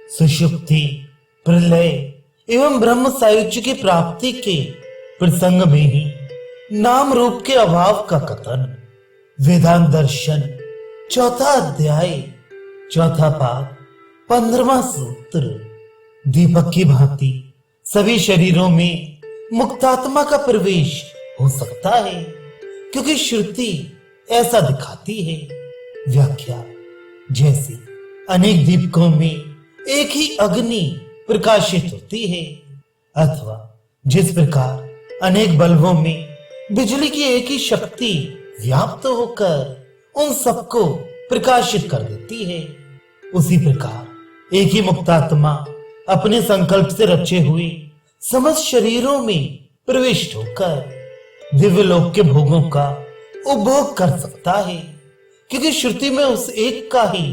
सुषुप्ति, प्रलय एवं ब्रह्म सायुज्य की प्राप्ति के प्रसंग में ही नाम रूप के अभाव का कथन। वेदांत दर्शन चौथा अध्याय, चौथा पाद, 15वां सूत्र। दीपक की भांति सभी शरीरों में मुक्तात्मा का प्रवेश हो सकता है, क्योंकि श्रुति ऐसा दिखाती है। व्याख्या: जैसे अनेक दीपकों में एक ही अग्नि प्रकाशित होती है, अथवा जिस प्रकार अनेक बल्बों में बिजली की एक ही शक्ति व्याप्त होकर उन सबको प्रकाशित कर देती है, उसी प्रकार एक ही मुक्तात्मा अपने संकल्प से रचे हुए समस्त शरीरों में प्रविष्ट होकर दिव्य लोक के भोगों का उपभोग कर सकता है, क्योंकि श्रुति में उस एक का ही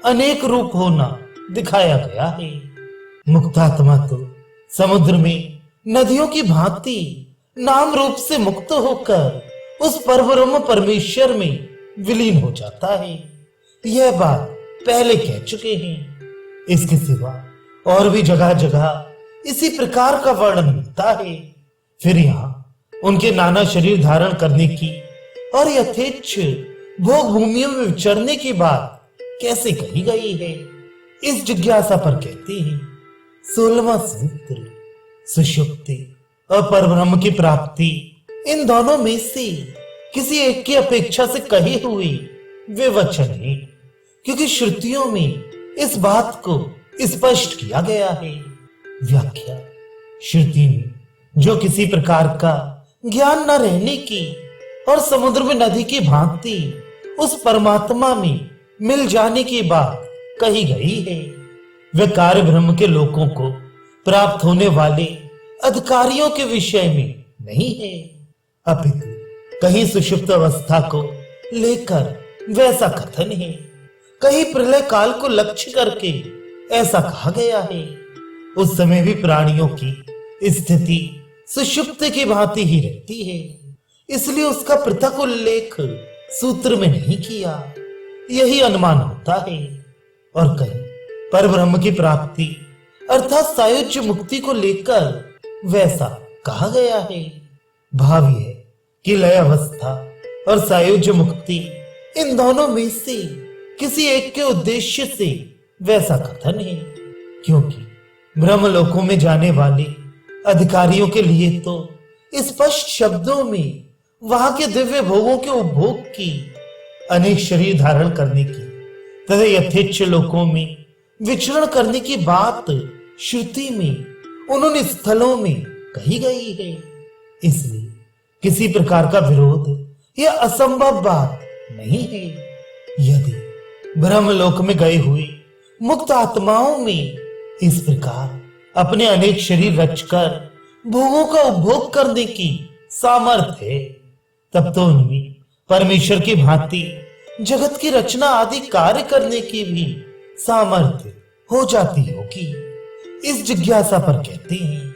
अनेक रूप होना दिखाया गया है। मुक्तात्मा तो समुद्र में नदियों की भांति नाम रूप से मुक्त होकर उस परब्रह्म परमेश्वर में विलीन हो जाता है। यह बात पहले कह चुके हैं। इसके सिवा और भी जगह जगह इसी प्रकार का वर्णन मिलता है। फिर यहाँ उनके नाना शरीर धारण करने की और यथेच्छ भोग भूमियों में विचरने की बात कैसे कही गई है, इस जिज्ञासा पर कहते हैं 16वां सूत्र। सुषुप्ति और परब्रह्म की प्राप्ति इन दोनों में से किसी एक की अपेक्षा से कहे हुए वे वचन है, क्योंकि श्रुतियों में इस बात को स्पष्ट किया गया है। व्याख्या: श्रुति में जो किसी प्रकार का ज्ञान न रहने की और समुद्र में नदी की भांति उस परमात्मा में मिल जाने की बात कही गई है, वे कार्य ब्रह्म के लोकों को प्राप्त होने वाले अधिकारियों के विषय में नहीं है, अपितु कहीं सुषुप्त अवस्था को लेकर वैसा कथन है, कहीं प्रलय काल को लक्ष्य करके ऐसा कहा गया है। उस समय भी प्राणियों की स्थिति सुषुप्त की भांति ही रहती है, इसलिए उसका पृथक उल्लेख सूत्र में नहीं किया, यही अनुमान होता है। और कहीं परब्रह्म की प्राप्ति अर्थात सायुज्य मुक्ति को लेकर वैसा कहा गया है। भाव यह कि लय अवस्था और सायुज्य मुक्ति इन दोनों में से किसी एक के उद्देश्य से वैसा कथन है, क्योंकि ब्रह्मलोकों में जाने वाले अधिकारियों के लिए तो स्पष्ट शब्दों में वहां के दिव्य भोगों के उपभोग की, अनेक शरीर धारण करने की तथा यथेच्छ लोकों में विचरण करने की बात श्रुति में उन्होंने स्थलों में कही गई है। इसलिए किसी प्रकार का विरोध या असंभव बात नहीं है। यदि ब्रह्मलोक में गए हुए मुक्त आत्माओं में इस प्रकार अपने अनेक शरीर रचकर भोगों का उपभोग करने की सामर्थ्य है, तब तो उनमें परमेश्वर की भांति जगत की रचना आदि कार्य करने की भी सामर्थ्य हो जाती होगी। इस जिज्ञासा पर कहते हैं